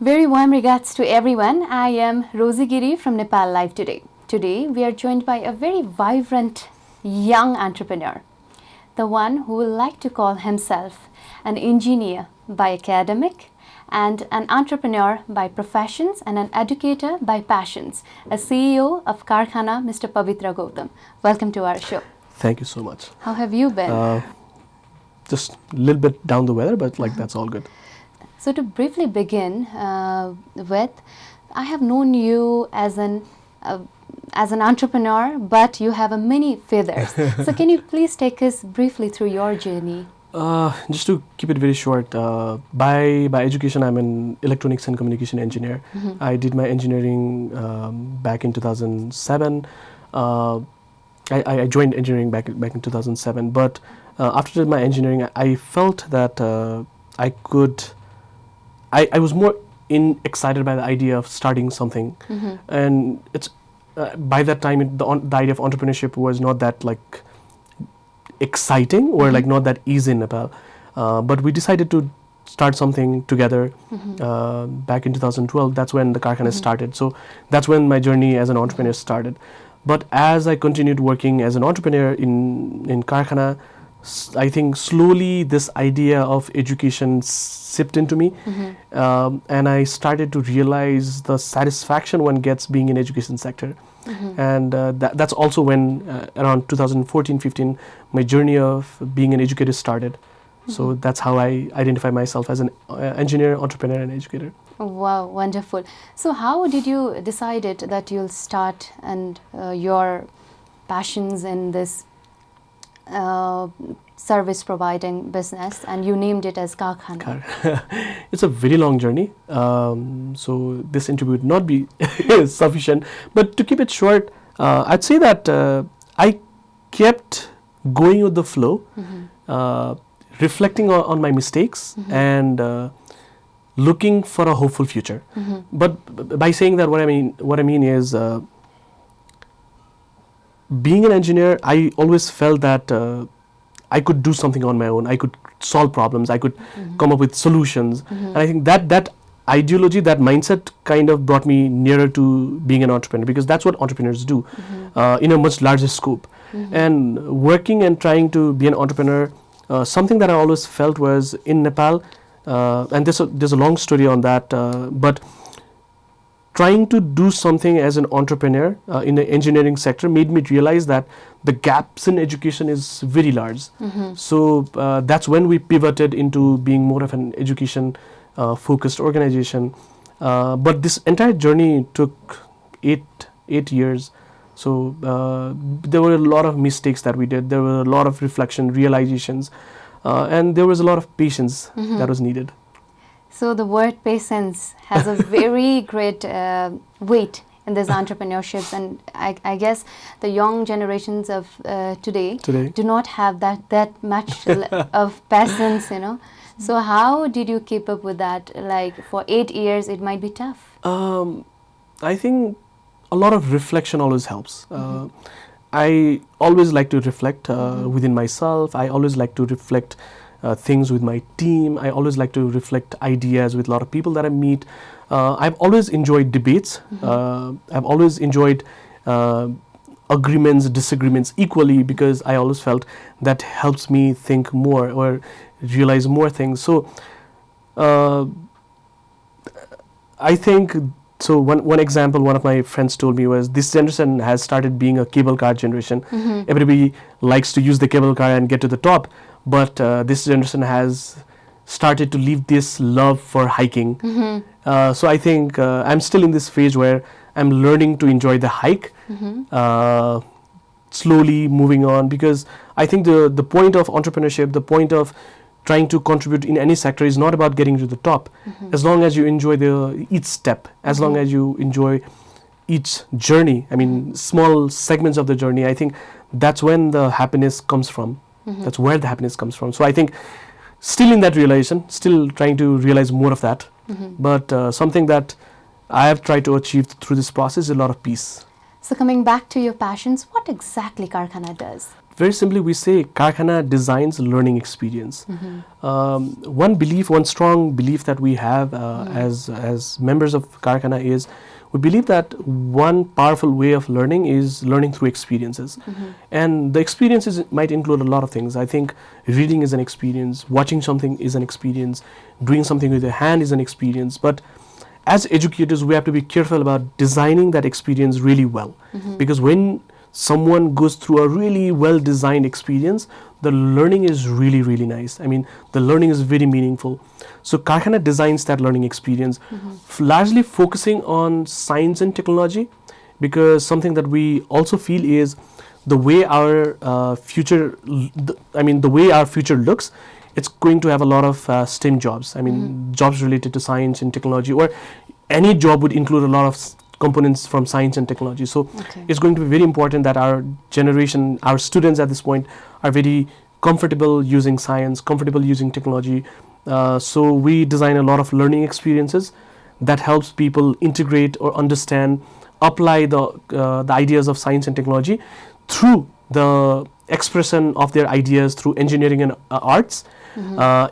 Very warm regards to everyone. I am Rosie Giri from Nepal Live Today. Today we are joined by a very vibrant young entrepreneur, the one who will like to call himself an engineer by academic and an entrepreneur by professions and an educator by passions, a CEO of Karkhana, Mr. Pavitra Gautam. Welcome to our show. Thank you so much. How have you been? Just a little bit down the weather, but that's all good. So to briefly begin with, I have known you as an entrepreneur, but you have a many feathers. So can you please take us briefly through your journey? Just to keep it very short, by education, I'm an electronics and communication engineer. I did my engineering back in 2007. I joined engineering back in 2007, but after my engineering, I felt that I was more excited by the idea of starting something, and it's by that time the idea of entrepreneurship was not that exciting or not that easy in Nepal, but we decided to start something together back in 2012. That's when the Karkhana started. So that's when my journey as an entrepreneur started. But as I continued working as an entrepreneur in Karkhana, I think slowly this idea of education seeped into me, and I started to realize the satisfaction one gets being in education sector. And that's also when around 2014-15 my journey of being an educator started. So that's how I identify myself as an engineer, entrepreneur and educator. Wow, wonderful. So how did you decide that you'll start and your passions in this service providing business, and you named it as Karkhana? It's a very long journey, so this interview would not be sufficient, but to keep it short, I'd say that I kept going with the flow, reflecting on my mistakes and looking for a hopeful future. But by saying that, what I mean is being an engineer, I always felt that I could do something on my own. I could solve problems. I could come up with solutions. And I think that ideology, that mindset kind of brought me nearer to being an entrepreneur, because that's what entrepreneurs do in a much larger scope. And working and trying to be an entrepreneur, something that I always felt was in Nepal, and there's a long story on that, but trying to do something as an entrepreneur in the engineering sector made me realize that the gaps in education is very large. So that's when we pivoted into being more of an education focused organization. But this entire journey took eight years. So there were a lot of mistakes that we did. There were a lot of reflection, realizations, and there was a lot of patience that was needed. So the word patience has a very great weight in this entrepreneurship, and I guess the young generations of today do not have that much of patience, So how did you keep up with that? Like for 8 years, it might be tough. I think a lot of reflection always helps. I always like to reflect within myself. I always like to reflect things with my team. I always like to reflect ideas with a lot of people that I meet. I've always enjoyed debates. I've always enjoyed agreements, disagreements equally, because I always felt that helps me think more or realize more things. So I think, so one example one of my friends told me was, this generation has started being a cable car generation. Everybody likes to use the cable car and get to the top, but this generation has started to leave this love for hiking. So I think I'm still in this phase where I'm learning to enjoy the hike, slowly moving on, because I think the point of entrepreneurship, the point of trying to contribute in any sector is not about getting to the top. As long as you enjoy each step, as long as you enjoy each journey, I mean small segments of the journey, I think that's when the happiness comes from. That's where the happiness comes from. So I think still in that realization, still trying to realize more of that, but something that I have tried to achieve through this process is a lot of peace. So coming back to your passions, what exactly Karkhana does? very simply, we say Karkhana designs learning experience. One belief, one strong belief that we have as members of Karkhana is, we believe that one powerful way of learning is learning through experiences. And the experiences might include a lot of things. I think reading is an experience, watching something is an experience, doing something with your hand is an experience. But as educators, we have to be careful about designing that experience really well. Because when someone goes through a really well designed experience, the learning is really, really nice. I mean, the learning is very meaningful. So Karkhana designs that learning experience, largely focusing on science and technology, because something that we also feel is the way our future, the way our future looks, it's going to have a lot of STEM jobs. I mean, jobs related to science and technology, or any job would include a lot of components from science and technology. So it's going to be very important that our generation, our students at this point, are very comfortable using science, comfortable using technology. So we design a lot of learning experiences that helps people integrate or understand, apply the ideas of science and technology through the expression of their ideas through engineering and arts.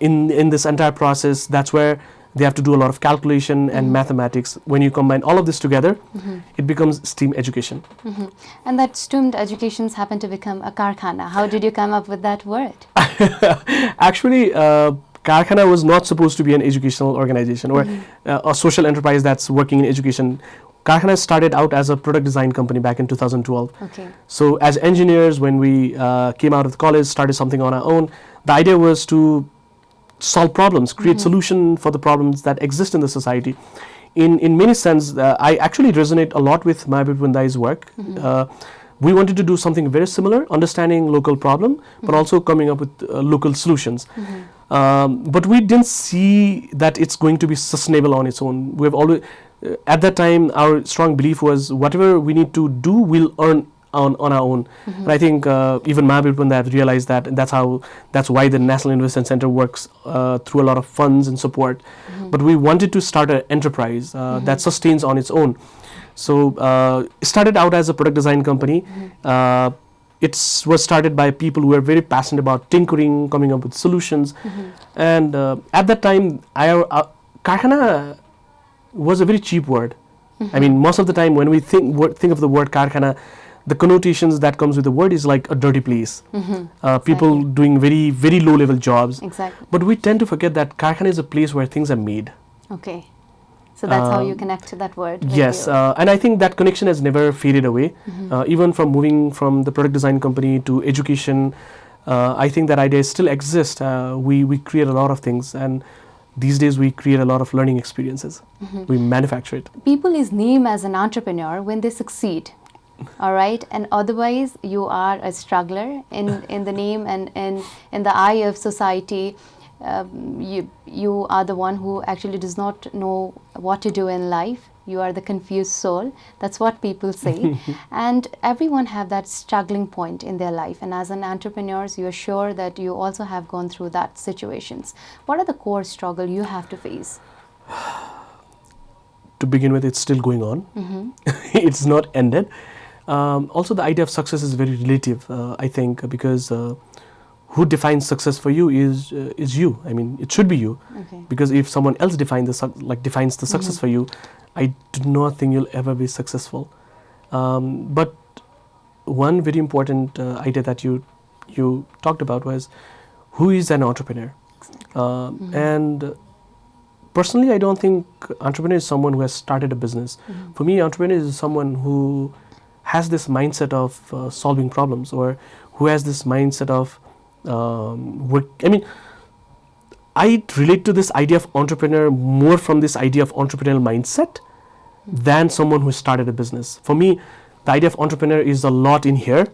In this entire process, that's where they have to do a lot of calculation and mathematics. When you combine all of this together, it becomes STEAM education. And that STEAM educations happen to become a Karkhana. How did you come up with that word? Actually, Karkhana was not supposed to be an educational organization or a social enterprise that's working in education. Karkhana started out as a product design company back in 2012. So as engineers, when we came out of college, started something on our own, the idea was to solve problems, create solution for the problems that exist in the society. In many sense, I actually resonate a lot with Pavitra work. We wanted to do something very similar, understanding local problem, but also coming up with local solutions. But we didn't see that it's going to be sustainable on its own. We've always, at that time, our strong belief was whatever we need to do, we'll earn on our own. And I think even Pavitra have realized that, and that's why the National Investment Center works through a lot of funds and support. But we wanted to start an enterprise that sustains on its own. So it started out as a product design company. It was started by people who were very passionate about tinkering, coming up with solutions. And at that time, Karkhana was a very cheap word. I mean, most of the time when we think of the word Karkhana, the connotations that comes with the word is like a dirty place. People doing very, very low level jobs. But we tend to forget that Karkhana is a place where things are made. So that's how you connect to that word. Yes, and I think that connection has never faded away. Even from moving from the product design company to education, I think that idea still exists. We create a lot of things, and these days we create a lot of learning experiences. We manufacture it. People is named as an entrepreneur when they succeed. All right, and otherwise you are a struggler in the name and in the eye of society. You are the one who actually does not know what to do in life. You are the confused soul. That's what people say. And everyone have that struggling point in their life. And as an entrepreneur, you are sure that you also have gone through that situations. What are the core struggle you have to face? To begin with, it's still going on. It's not ended. Also, the idea of success is very relative, I think, because who defines success for you is you. I mean, it should be you, because if someone else defines the success for you, I do not think you'll ever be successful. But one very important idea that you talked about was who is an entrepreneur, and personally, I don't think entrepreneur is someone who has started a business. For me, entrepreneur is someone who has this mindset of solving problems, or who has this mindset of work. I mean, I relate to this idea of entrepreneur more from this idea of entrepreneurial mindset than someone who started a business. For me, the idea of entrepreneur is a lot in here,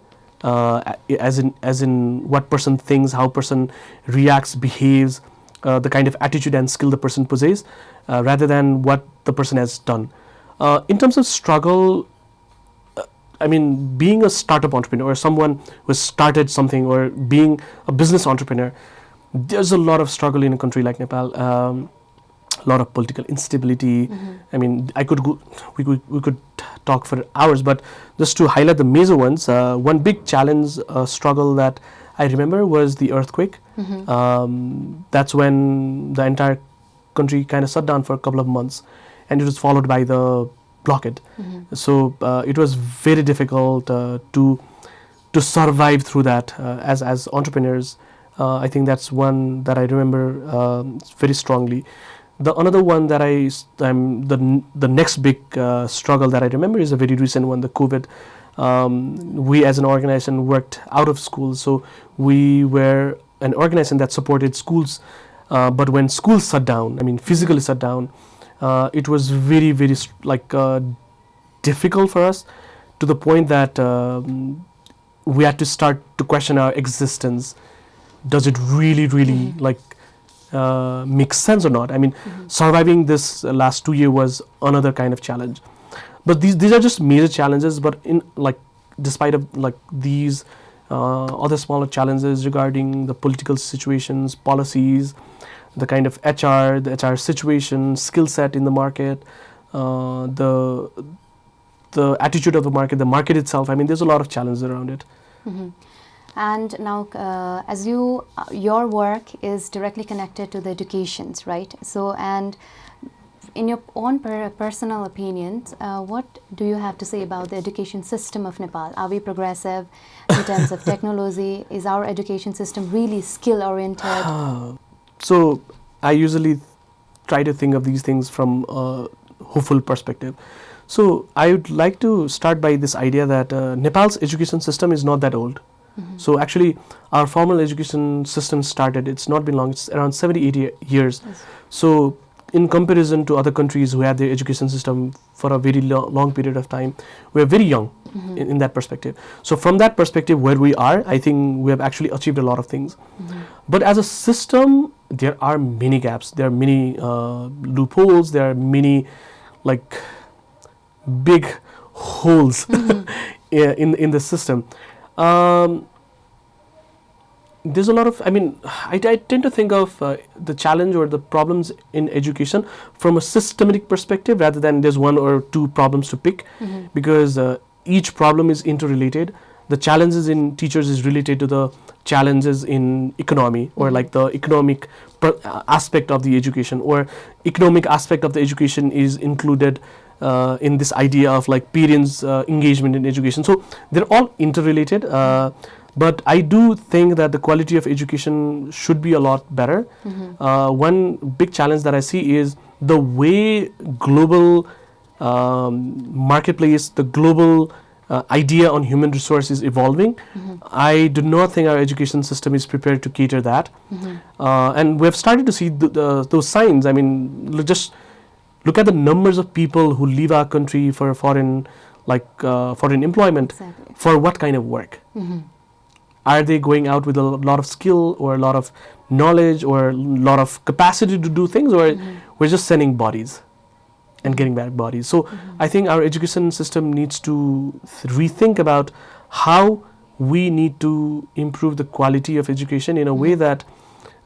as in what person thinks, how person reacts, behaves, the kind of attitude and skill the person possesses, rather than what the person has done. In terms of struggle, I mean, being a startup entrepreneur or someone who has started something, or being a business entrepreneur, there's a lot of struggle in a country like Nepal. a lot of political instability. I mean, we could talk for hours, but just to highlight the major ones, one big challenge, struggle that I remember was the earthquake. That's when the entire country kind of shut down for a couple of months, and it was followed by the blockade. So it was very difficult to survive through that as entrepreneurs. I think that's one that I remember very strongly. The another one that the next big struggle that I remember is a very recent one, the COVID. We as an organization worked out of school, so we were an organization that supported schools. But when schools shut down, I mean physically shut down, it was very difficult for us, to the point that we had to start to question our existence. Does it really make sense or not? I mean, surviving this last 2 years was another kind of challenge. But these are just major challenges. But in despite of these other smaller challenges regarding the political situations, policies, the kind of the HR situation, skill set in the market, the attitude of the market itself. I mean, there's a lot of challenges around it. And now, as your work is directly connected to the educations, right? So, and in your own personal opinions, what do you have to say about the education system of Nepal? Are we progressive in terms of technology? Is our education system really skill-oriented? So, I usually try to think of these things from a hopeful perspective. So, I would like to start by this idea that Nepal's education system is not that old. So actually, our formal education system started, it's not been long, it's around 70, 80 years. Yes. So in comparison to other countries who had their education system for a very long period of time, we are very young in that perspective. So from that perspective, where we are, I think we have actually achieved a lot of things. But as a system, there are many gaps, there are many loopholes, there are many big holes in the system. There's a lot of, I tend to think of the challenge or the problems in education from a systematic perspective, rather than there's one or two problems to pick, because each problem is interrelated. The challenges in teachers is related to the challenges in economy, or the economic aspect of the education, or economic aspect of the education is included in this idea of parents' engagement in education. So they're all interrelated, but I do think that the quality of education should be a lot better. One big challenge that I see is the way global marketplace, the global idea on human resource is evolving. I do not think our education system is prepared to cater that. And we have started to see those signs. I mean, just look at the numbers of people who leave our country for foreign employment. Exactly. For what kind of work? Are they going out with a lot of skill, or a lot of knowledge, or a lot of capacity to do things, or we're just sending bodies and getting back bodies? So I think our education system needs to rethink about how we need to improve the quality of education in a way that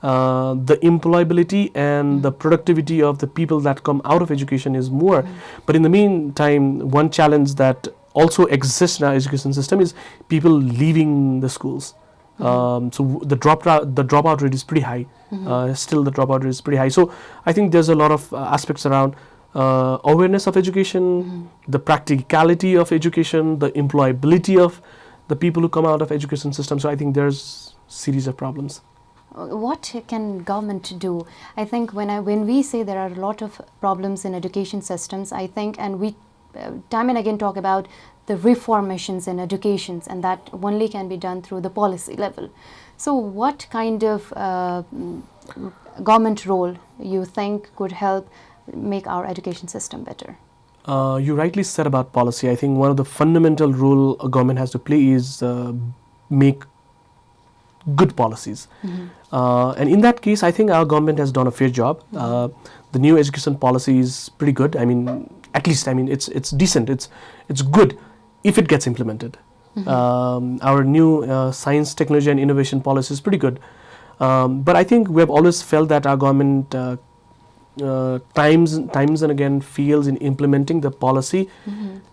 the employability and the productivity of the people that come out of education is more. But in the meantime, one challenge that also exists in our education system is people leaving the schools. So the dropout rate is pretty high. Still the dropout rate is pretty high. So I think there's a lot of aspects around awareness of education, the practicality of education, the employability of the people who come out of education system. So I think there's series of problems. What can government do? I think when we say there are a lot of problems in education systems, I think, and we time and again talk about the reformations in educations, and that only can be done through the policy level. So what kind of government role you think could help make our education system better? You rightly said about policy. I think one of the fundamental role a government has to play is make good policies. And in that case, I think our government has done a fair job. The new education policy is pretty good. I mean, at least, it's decent. It's good if it gets implemented. Our new science, technology, and innovation policy is pretty good. But I think we have always felt that our government times and again fails in implementing the policy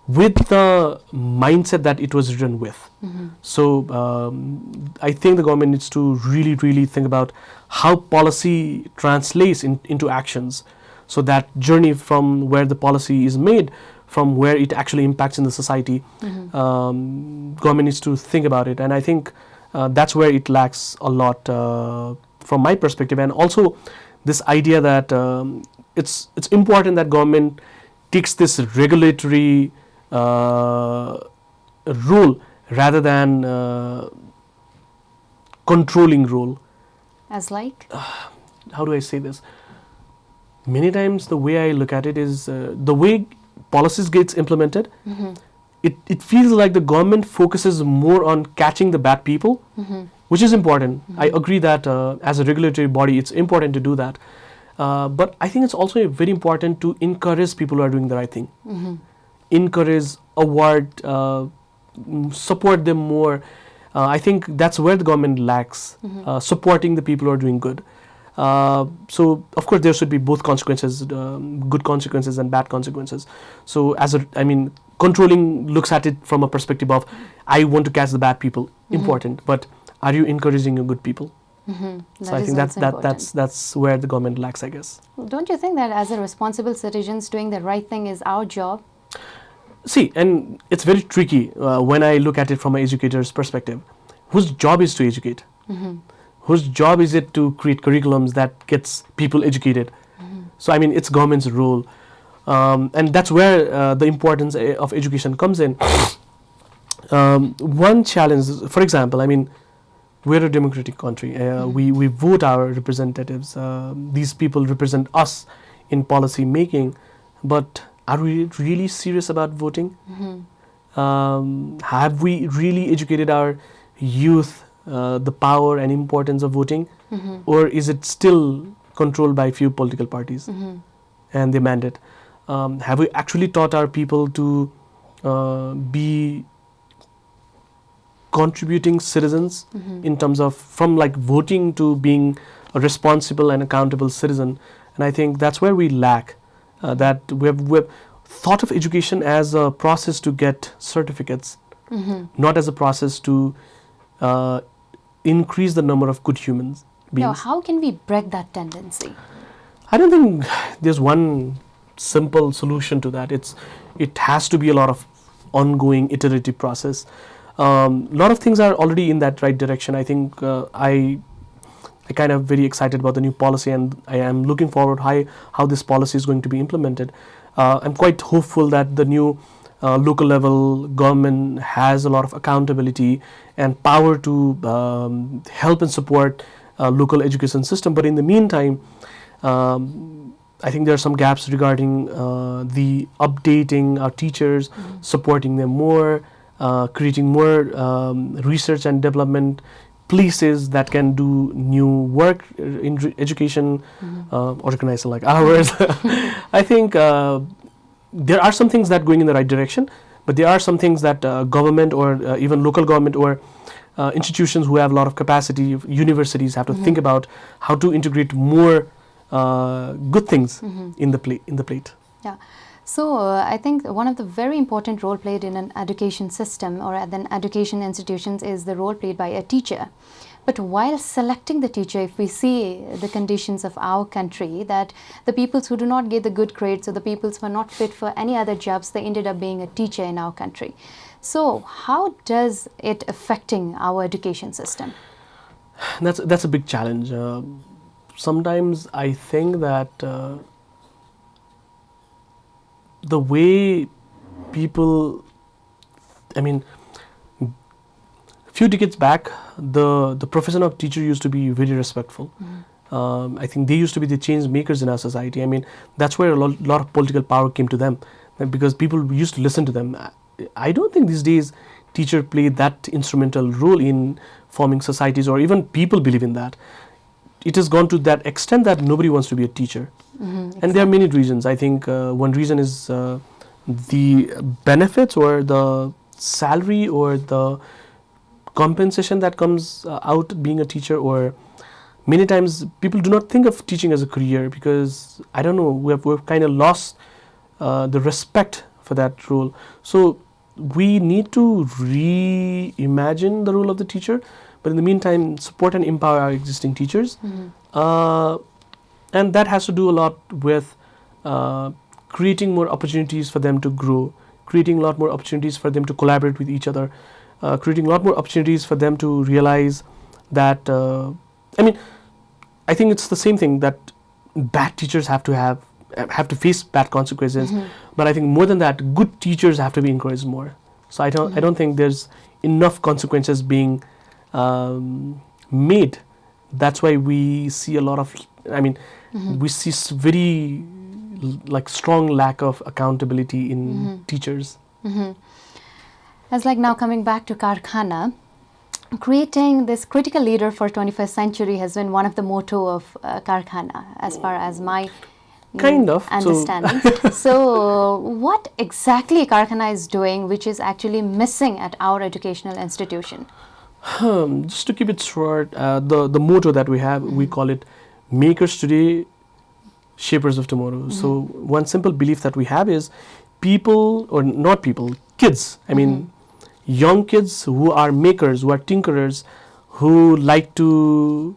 with the mindset that it was written with. So I think the government needs to really think about how policy translates into actions, so that journey from where the policy is made, from where it actually impacts in the society, government needs to think about it. And I think that's where it lacks a lot from my perspective. And also this idea that it's important that government takes this regulatory role rather than controlling role. As like? How do I say this? Many times the way I look at it is the way policies gets implemented, it feels like the government focuses more on catching the bad people, which is important. I agree that as a regulatory body it's important to do that, but I think it's also very important to encourage people who are doing the right thing, encourage, award, support them more. I think that's where the government lacks, supporting the people who are doing good. So of course there should be both consequences, good consequences and bad consequences. So controlling looks at it from a perspective of, I want to catch the bad people, important, but are you encouraging your good people? So I think that's where the government lacks, I guess. Don't you think that as a responsible citizens, doing the right thing is our job? See, and it's very tricky when I look at it from an educator's perspective. Whose job is to educate? Whose job is it to create curriculums that gets people educated? So it's government's role, and that's where the importance of education comes in. One challenge, for example, we're a democratic country. We vote our representatives. These people represent us in policy making, but are we really serious about voting? Have we really educated our youth the power and importance of voting, or is it still controlled by few political parties and their mandate? Have we actually taught our people to be contributing citizens in terms of from voting to being a responsible and accountable citizen? And I think that's where we lack, that we've thought of education as a process to get certificates, not as a process to increase the number of good humans beings. Now, how can we break that tendency? I don't think there's one simple solution to that. It has to be a lot of ongoing iterative process. A lot of things are already in that right direction. I think I kind of very excited about the new policy, and I am looking forward how this policy is going to be implemented. I'm quite hopeful that the new local level government has a lot of accountability and power to help and support local education system. But in the meantime, I think there are some gaps regarding the updating our teachers, supporting them more, creating more research and development places that can do new work in education, organization like ours. I think there are some things that going in the right direction, but there are some things that government or even local government or institutions who have a lot of capacity, universities have to think about how to integrate more good things in the plate. Yeah. So I think one of the very important role played in an education system or at an education institutions is the role played by a teacher. But while selecting the teacher, if we see the conditions of our country, that the peoples who do not get the good grades or the peoples who are not fit for any other jobs, they ended up being a teacher in our country. So how does it affecting our education system? That's a big challenge. Sometimes I think that the way people, few decades back, the profession of teacher used to be very respectful. I think they used to be the change makers in our society. That's where a lot of political power came to them, because people used to listen to them. I don't think these days teacher play that instrumental role in forming societies, or even people believe in that. It has gone to that extent that nobody wants to be a teacher. And there are many reasons. I think one reason is the benefits or the salary or the compensation that comes out being a teacher, or many times people do not think of teaching as a career because, I don't know, we've kind of lost the respect for that role. So we need to reimagine the role of the teacher, but in the meantime support and empower our existing teachers. And that has to do a lot with creating more opportunities for them to grow, creating a lot more opportunities for them to collaborate with each other, creating a lot more opportunities for them to realize that I think it's the same thing that bad teachers have to face bad consequences, but I think more than that, good teachers have to be encouraged more. So I don't think there's enough consequences being made. That's why we see a lot of, we see very strong lack of accountability in teachers. As like now coming back to Karkhana, creating this critical leader for 21st century has been one of the motto of Karkhana, as far as my kind of understanding. So what exactly Karkhana is doing which is actually missing at our educational institution? Just to keep it short, the motto that we have, we call it makers today, shapers of tomorrow. So one simple belief that we have is people, or not people, kids, young kids who are makers, who are tinkerers, who like to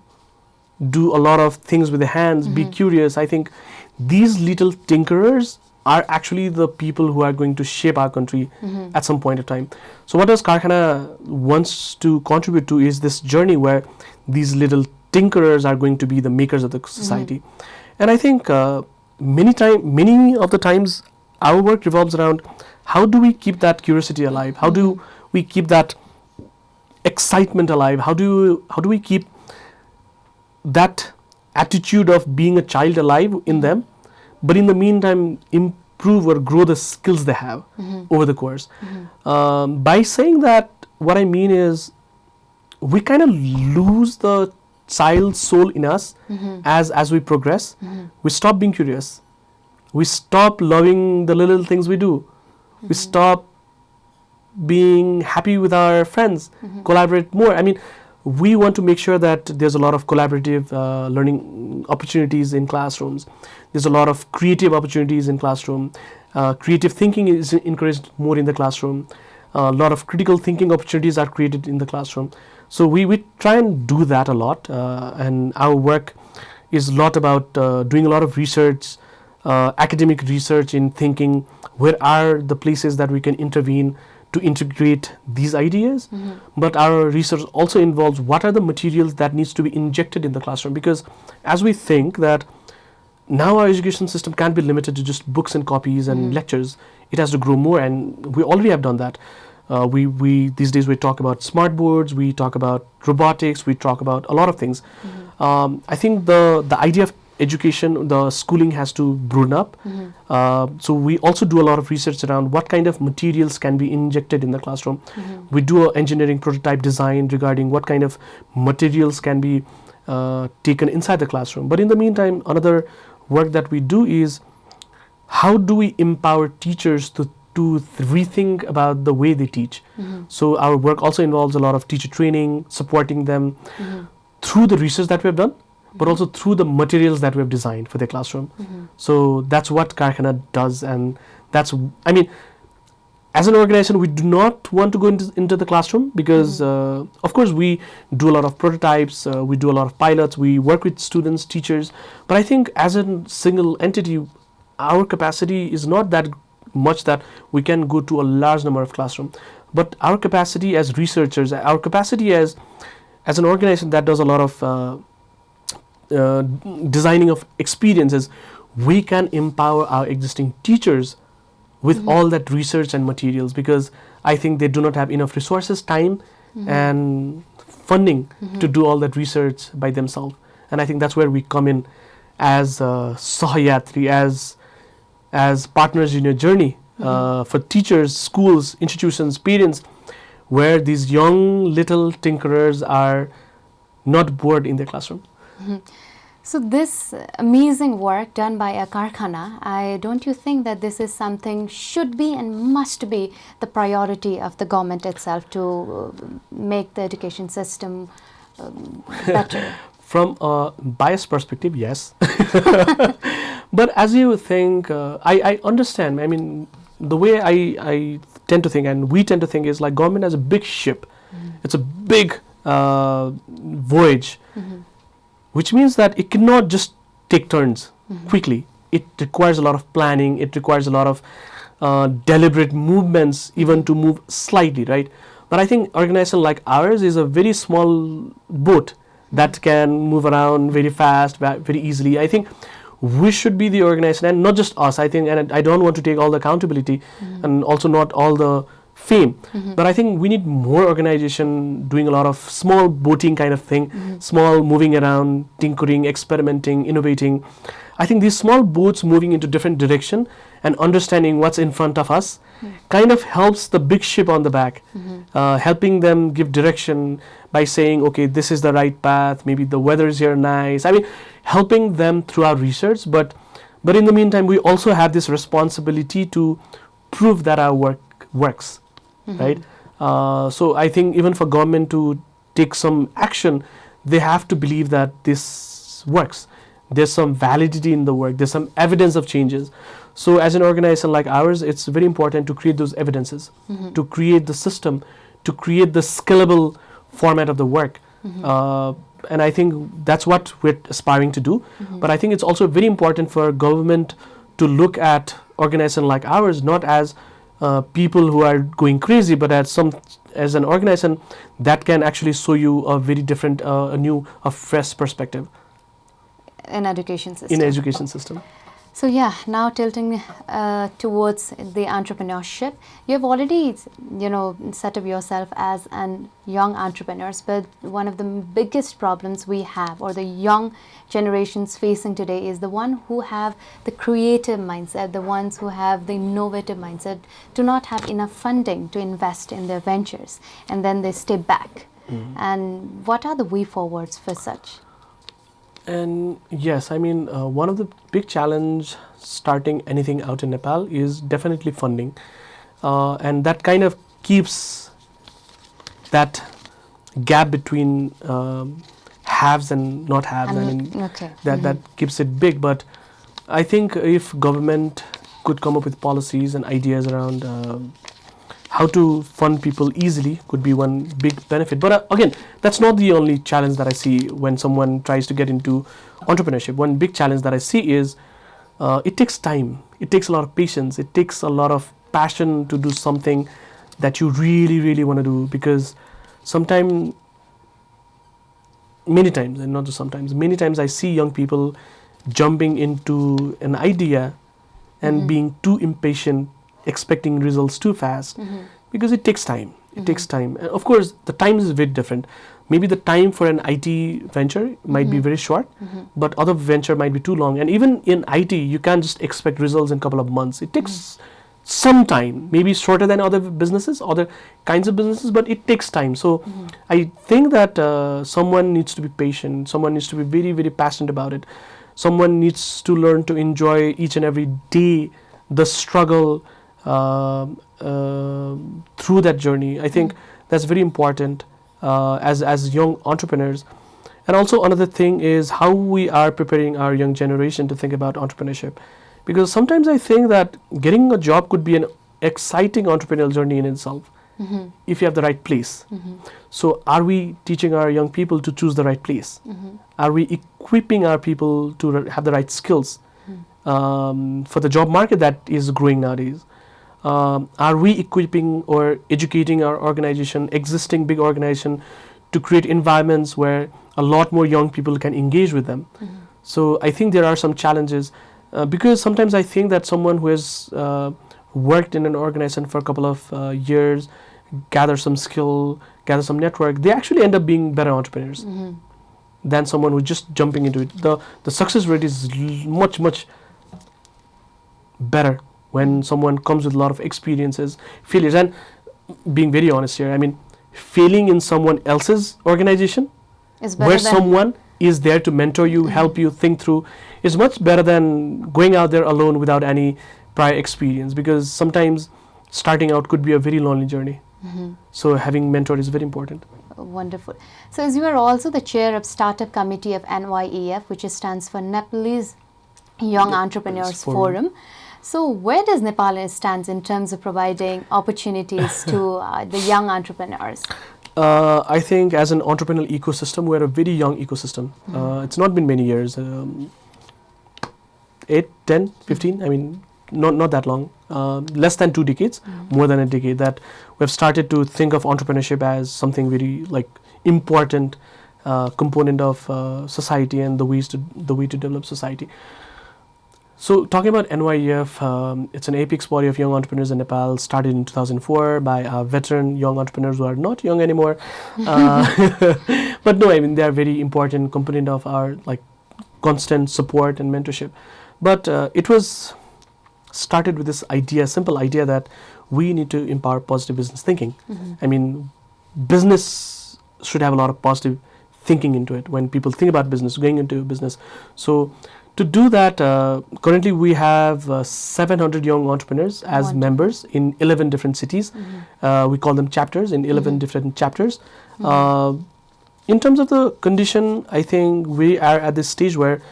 do a lot of things with their hands, be curious. I think these little tinkerers are actually the people who are going to shape our country at some point of time. So what does Karkhana wants to contribute to is this journey where these little tinkerers are going to be the makers of the society. And I think many of the times our work revolves around how do we keep that curiosity alive? How do we keep that excitement alive? How do we keep that attitude of being a child alive in them, but in the meantime improve or grow the skills they have over the course? By saying that, what I mean is we kind of lose the child soul in us as we progress. We stop being curious. We stop loving the little things we do. We stop being happy with our friends, collaborate more. We want to make sure that there's a lot of collaborative learning opportunities in classrooms. There's a lot of creative opportunities in classroom. Creative thinking is encouraged more in the classroom. A lot of critical thinking opportunities are created in the classroom. So we try and do that a lot, and our work is a lot about doing a lot of research, academic research in thinking where are the places that we can intervene to integrate these ideas. But our research also involves what are the materials that needs to be injected in the classroom, because as we think that now our education system can't be limited to just books and copies and lectures, it has to grow more, and we already have done that. We these days we talk about smart boards, we talk about robotics, we talk about a lot of things. I think the idea of education, the schooling has to broaden up. So we also do a lot of research around what kind of materials can be injected in the classroom. We do engineering prototype design regarding what kind of materials can be taken inside the classroom. But in the meantime, another work that we do is how do we empower teachers to rethink about the way they teach. So our work also involves a lot of teacher training, supporting them through the research that we have done, but also through the materials that we have designed for their classroom. So that's what Karkhana does, and that's, as an organization, we do not want to go into the classroom because, of course, we do a lot of prototypes, we do a lot of pilots, we work with students, teachers, but I think as a single entity, our capacity is not that much that we can go to a large number of classrooms. But our capacity as researchers, our capacity as an organization that does a lot of designing of experiences, we can empower our existing teachers with all that research and materials, because I think they do not have enough resources, time and funding to do all that research by themselves. And I think that's where we come in as Sahayatri, as partners in your journey for teachers, schools, institutions, parents, where these young little tinkerers are not bored in their classroom. So this amazing work done by a Karkhana, don't you think that this is something should be and must be the priority of the government itself to make the education system better? From a biased perspective, yes. But as you think, I understand. I mean, the way I tend to think, and we tend to think, is like government as a big ship. It's a big voyage, which means that it cannot just take turns quickly. It requires a lot of planning. It requires a lot of deliberate movements, even to move slightly, right? But I think organization like ours is a very small boat that can move around very fast, very easily. I think we should be the organization, and not just us. I think, and I don't want to take all the accountability, and also not all the fame. But I think we need more organization doing a lot of small boating kind of thing, small moving around, tinkering, experimenting, innovating. I think these small boats moving into different direction and understanding what's in front of us kind of helps the big ship on the back, helping them give direction by saying, okay, this is the right path, maybe the weather is here nice. I mean, helping them through our research, but in the meantime, we also have this responsibility to prove that our work works, right? So I think even for government to take some action, they have to believe that this works. There's some validity in the work. There's some evidence of changes. So as an organization like ours, it's very important to create those evidences, to create the system, to create the scalable format of the work. And I think that's what we're aspiring to do. But I think it's also very important for government to look at organization like ours, not as people who are going crazy, but as an organization that can actually show you a very different, a fresh perspective. In education system. In education system. So yeah, now tilting towards the entrepreneurship, you have already, set up yourself as an young entrepreneurs, but one of the biggest problems we have, or the young generations facing today, is the one who have the creative mindset, the ones who have the innovative mindset, do not have enough funding to invest in their ventures, and then they stay back. And what are the way forwards for such? And yes, I mean, one of the big challenge starting anything out in Nepal is definitely funding. And that kind of keeps that gap between haves and not haves. I mean, that keeps it big. But I think if government could come up with policies and ideas around how to fund people easily, could be one big benefit. But again, that's not the only challenge that I see when someone tries to get into entrepreneurship. One big challenge that I see is it takes time. It takes a lot of patience. It takes a lot of passion to do something that you really, really want to do. Because many times I see young people jumping into an idea and being too impatient, expecting results too fast, because it takes time. It takes time. Of course, the time is very different. Maybe the time for an IT venture might be very short, but other venture might be too long. And even in IT, you can't just expect results in a couple of months. It takes some time, maybe shorter than other businesses, other kinds of businesses, but it takes time. So I think that someone needs to be patient. Someone needs to be very, very passionate about it. Someone needs to learn to enjoy each and every day, the struggle, through that journey. I think that's very important as young entrepreneurs. And also another thing is how we are preparing our young generation to think about entrepreneurship. Because sometimes I think that getting a job could be an exciting entrepreneurial journey in itself, if you have the right place. So are we teaching our young people to choose the right place? Are we equipping our people to have the right skills for the job market that is growing nowadays? Are we equipping or educating our organization, existing big organization, to create environments where a lot more young people can engage with them? So I think there are some challenges, because sometimes I think that someone who has worked in an organization for a couple of years, gather some skill, gather some network, they actually end up being better entrepreneurs than someone who's just jumping into it. The success rate is much, much better when someone comes with a lot of experiences, failures. And being very honest here, I mean, failing in someone else's organization, where someone is there to mentor you, help you think through, is much better than going out there alone without any prior experience. Because sometimes starting out could be a very lonely journey. So having mentor is very important. Wonderful. So as you are also the chair of Startup Committee of NYEF, which stands for Nepalese Young Entrepreneurs Forum. So where does Nepal stand in terms of providing opportunities to the young entrepreneurs? I think as an entrepreneurial ecosystem, we're a very young ecosystem. It's not been many years, 8, 10, 15, I mean, not that long, less than 2 decades, more than a decade, that we've started to think of entrepreneurship as something very like important component of society and the way to develop society. So talking about NYEF, it's an apex body of young entrepreneurs in Nepal, started in 2004 by veteran young entrepreneurs who are not young anymore. But no, I mean, they are very important component of our like constant support and mentorship. But it was started with this idea, simple idea, that we need to empower positive business thinking. I mean, business should have a lot of positive thinking into it when people think about business, going into business. So to do that, currently we have 700 young entrepreneurs as members in 11 different cities. We call them chapters, in 11 different chapters. In terms of the condition, I think we are at this stage where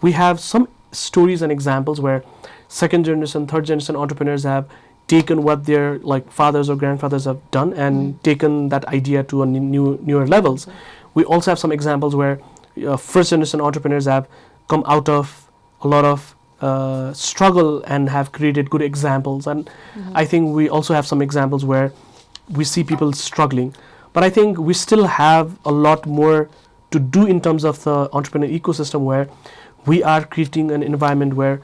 we have some stories and examples where second generation, third generation entrepreneurs have taken what their like fathers or grandfathers have done and taken that idea to a newer levels. We also have some examples where first generation entrepreneurs have come out of a lot of struggle and have created good examples, and I think we also have some examples where we see people struggling, but I think we still have a lot more to do in terms of the entrepreneurial ecosystem, where we are creating an environment where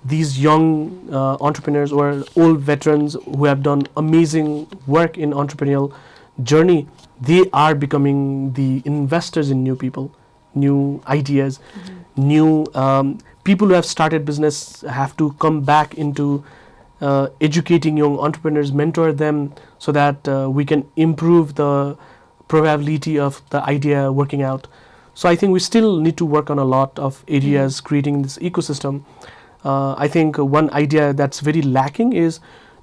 these young entrepreneurs or old veterans who have done amazing work in entrepreneurial journey, they are becoming the investors in new people, new ideas, new people who have started business have to come back into educating young entrepreneurs, mentor them so that we can improve the probability of the idea working out. So I think we still need to work on a lot of areas creating this ecosystem. I think one idea that's very lacking is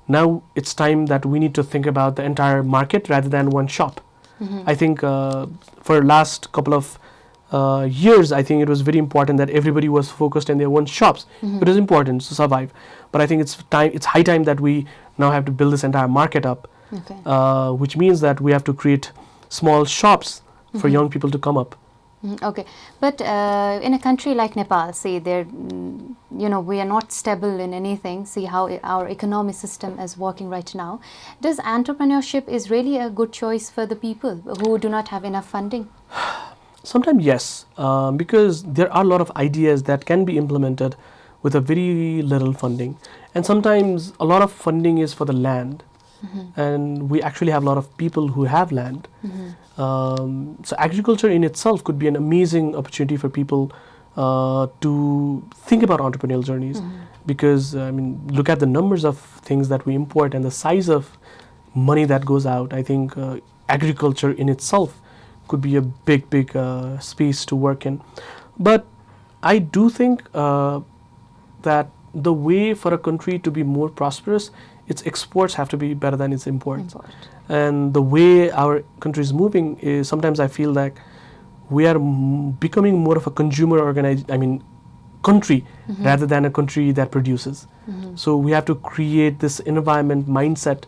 now it's time that we need to think about the entire market rather than one shop. I think for last couple of years, I think it was very important that everybody was focused on their own shops. It is important to survive, but I think it's high time that we now have to build this entire market up, which means that we have to create small shops for young people to come up. Okay, but in a country like Nepal, see, there, we are not stable in anything. See how our economic system is working right now. Does entrepreneurship is really a good choice for the people who do not have enough funding? Sometimes yes, because there are a lot of ideas that can be implemented with a very little funding, and sometimes a lot of funding is for the land, and we actually have a lot of people who have land. So agriculture in itself could be an amazing opportunity for people to think about entrepreneurial journeys, because I mean, look at the numbers of things that we import and the size of money that goes out. I think agriculture in itself could be a big space to work in. But I do think that the way for a country to be more prosperous, its exports have to be better than its imports. And the way our country is moving is, sometimes I feel like we are becoming more of a consumer country rather than a country that produces. So we have to create this environment mindset,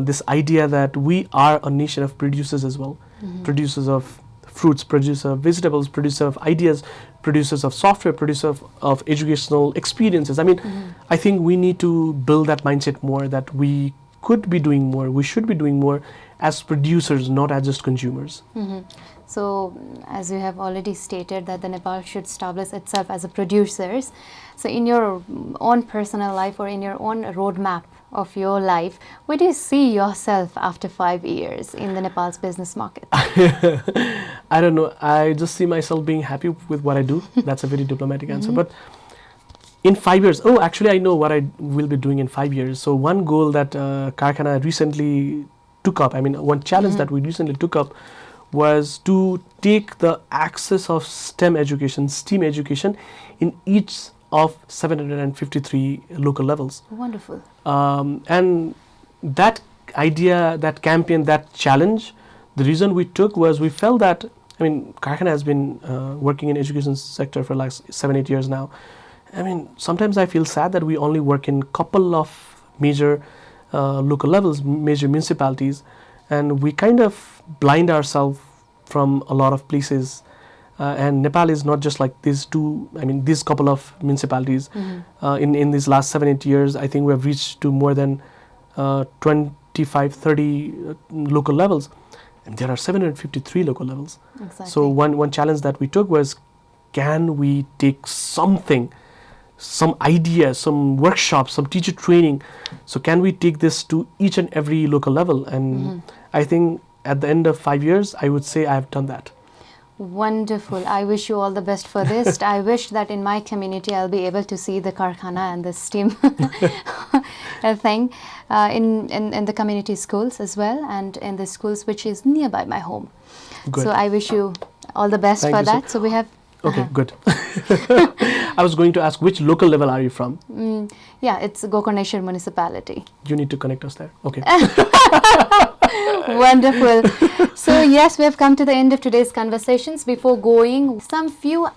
this idea that we are a nation of producers as well, producers of fruits, producers of vegetables, producers of ideas, producers of software, producers of educational experiences. I mean, I think we need to build that mindset more, that we could be doing more, we should be doing more as producers, not as just consumers. So, as you have already stated that the Nepal should establish itself as a producers. So, in your own personal life or in your own roadmap of your life, where do you see yourself after 5 years in the Nepal's business market? I don't know. I just see myself being happy with what I do. That's a very diplomatic answer. But in 5 years, actually I know what I will be doing in 5 years. So one goal that Karkhana recently took up, one challenge that we recently took up was to take the access of STEM education in each of 753 local levels. Wonderful. And that idea, that campaign, that challenge, the reason we took was we felt that, I mean, Karkhana has been working in education sector for like 7-8 years now. I mean, sometimes I feel sad that we only work in couple of major local levels, major municipalities, and we kind of blind ourselves from a lot of places. And Nepal is not just like these couple of municipalities. In these last 7-8 years, I think we have reached to more than 25-30 local levels. And there are 753 local levels. Exactly. So one challenge that we took was, can we take something, some idea, some workshop, some teacher training? So can we take this to each and every local level? And I think at the end of 5 years, I would say I have done that. Wonderful. I wish you all the best for this. I wish that in my community I'll be able to see the Karkhana and the STEAM thing in the community schools as well, and in the schools which is nearby my home. Good. So I wish you all the best Thank for you, that. So we have... Okay, good. I was going to ask, which local level are you from? Yeah, it's Gokarneshwar municipality. You need to connect us there. Okay. Wonderful. So yes, we have come to the end of today's conversations. Before going, some few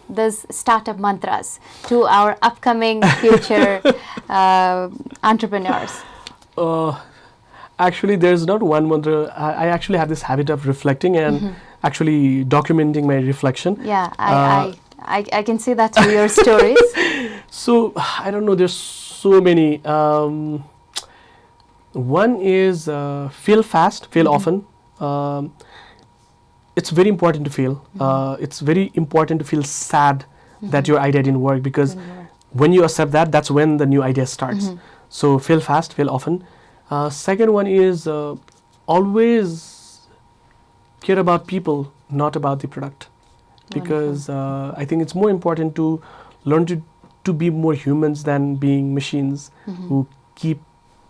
those startup mantras to our upcoming future entrepreneurs. Actually, there's not one mantra. I actually have this habit of reflecting and actually documenting my reflection. Yeah, I can see that through your stories. So I don't know. There's so many. One is fail fast, fail often. It's very important to fail. It's very important to feel sad that your idea didn't work, because when you accept that, that's when the new idea starts. So fail fast, fail often. Second one is always care about people, not about the product, because I think it's more important to learn to be more humans than being machines who keep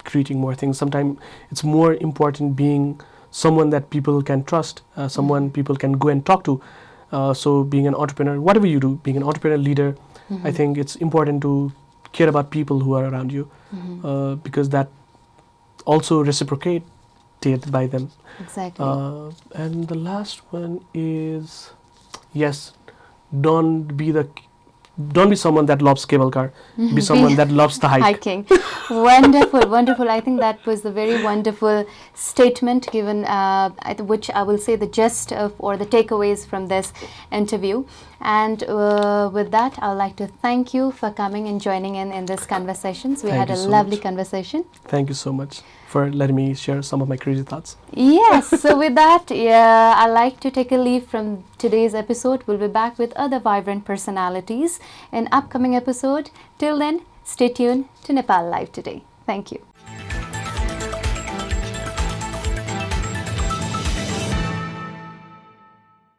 creating more things. Sometimes it's more important being someone that people can trust, someone people can go and talk to. So being an entrepreneur, whatever you do, being an entrepreneur, leader, I think it's important to care about people who are around you, because that also reciprocated by them. Exactly. And the last one is, yes, don't be someone that loves cable car. Be someone that loves the hiking. Wonderful, wonderful. I think that was a very wonderful statement given, which I will say the gist of or the takeaways from this interview. And with that, I would like to thank you for coming and joining in this conversations. We had a lovely conversation. Thank you so much for letting me share some of my crazy thoughts. Yes, so with that, I'd like to take a leave from today's episode. We'll be back with other vibrant personalities in upcoming episode. Till then, stay tuned to Nepal Live Today. Thank you.